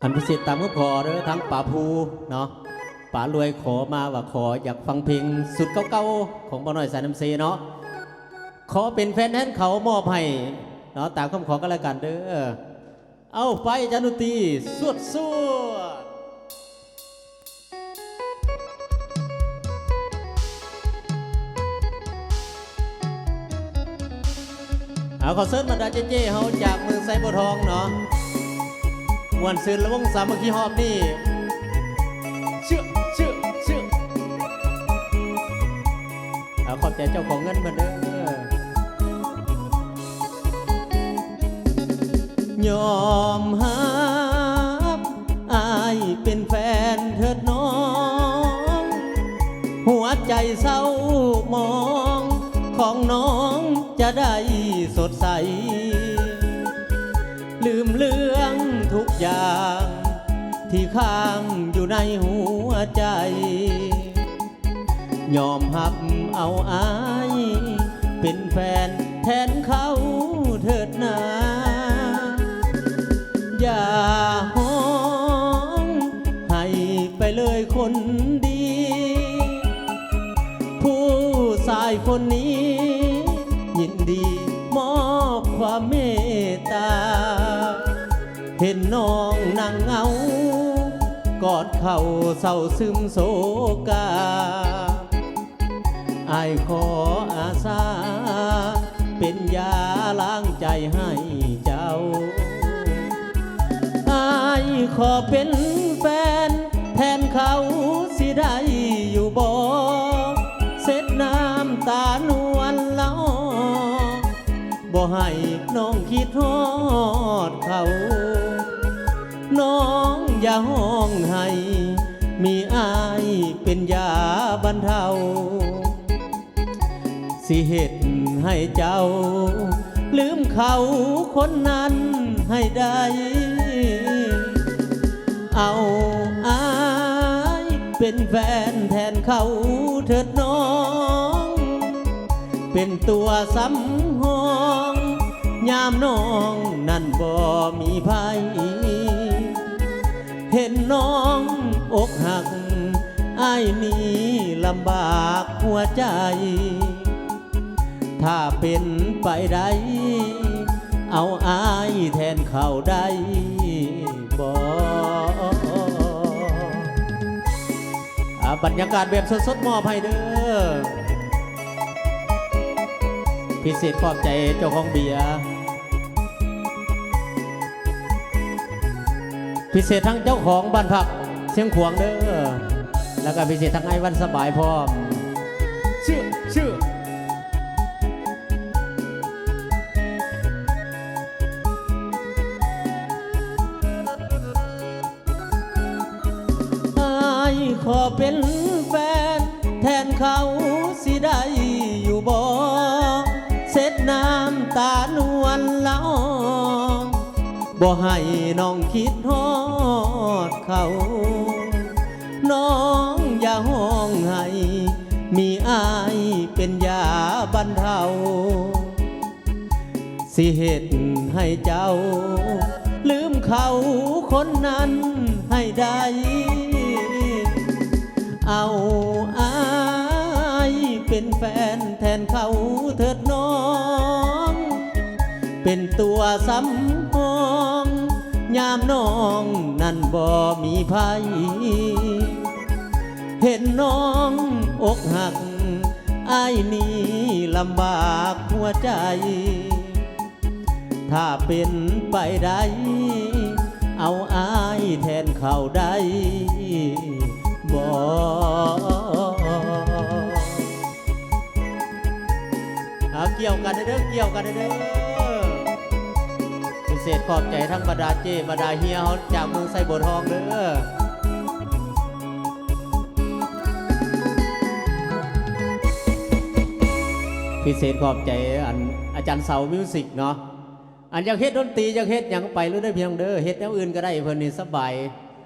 อันพิเศษตามก็ขอเด้อทั้งป่าภูเนาะป่ารวยขอมาว่าขออยากฟังเพลงสุดเก่าๆของบ่าวน้อยสายน้ำเซเนาะขอเป็นแฟนแทนเขามอบให้เนาะตามคำขอก็แล้วกันเด้อเอาไปจันทรีสวดสวดเอาขอเสิร์ฟบรรดาเจ๊ๆเขาจากเมืองไซบัวทองเนาะมวนซื่นและวงสามัคคีหอบนี่เชื่อเอาขอบใจเจ้าของเงินมาเด้อยอมฮับอายเป็นแฟนเถิดน้องหัวใจเศร้ามองของน้องจะได้สดใสลืมเรื่องทุกอย่างที่ค้างอยู่ในหัวใจยอมหับเอาอายเป็นแฟนแทนเขาเถิดนาอย่าห้องให้ไปเลยคนดีผู้ชายคนนี้ยินดีมอบความเมตตาเห็นน้องนั่งเหงากอดเข่าเศร้าซึมโศกาอายขออาสาเป็นยาล้างใจให้เจ้าอายขอเป็นแฟนแทนเขาสิได้อยู่บ่เส็ดน้ำตานวลละอบ่ให้น้องคิดฮอดเขาน้องอย่าห้องให้มีอายเป็นยาบรรเทาสิเฮ็ดให้เจ้าลืมเขาคนนั้นให้ได้เอาอายเป็นแฟนแทนเขาเถิดน้องเป็นตัวสำรองยามน้องนั่นบ่มีภัยเห็นน้องอกหักอ้ายนี้ลำบากหัวใจถ้าเป็นไปได้เอาอ้ายแทนเขาได้บ่บรรยากาศแบบสดๆมอบให้เด้อพิเศษขอบใจเจ้าของเบียร์พิเศษทั้งเจ้าของบ้านพักเชียงขวางเด้อแล้วก็พิเศษทั้งไอ้วันสบายพร้อมชื่อขอเป็นแฟนแทนเขาสิได้อยู่บ่เส็ดน้ำตานวลละอบ่ให้น้องคิดฮอดเขาน้องอย่าห้องให้มีอายเป็นยาบรรเทาสิเฮ็ดให้เจ้าลืมเขาคนนั้นให้ได้เอาอายเป็นแฟนแทนเขาเถิดน้องเป็นตัวสำรองยามน้องนั่นบ่มีภัยเห็นน้องอกหักอ้ายนี้ลำบากหัวใจถ้าเป็นไปได้เอาอ้ายแทนเขาได้บ่เกี่ยวกันเด้อเกี่ยวกันเด้อพิเศษขอบใจทั้งบรรดาเจบรรดาเฮียเขาจากเมืองไซบัวทองเด้อพิเศษขอบใจอันอาจารย์เสามิวสิกเนาะอันอยากเฮ็ดดนตรีอยากเฮ็ดหยังไปหรือได้เพียงเด้อเฮ็ดแนวอื่นก็ได้เพิ่นนี่สบาย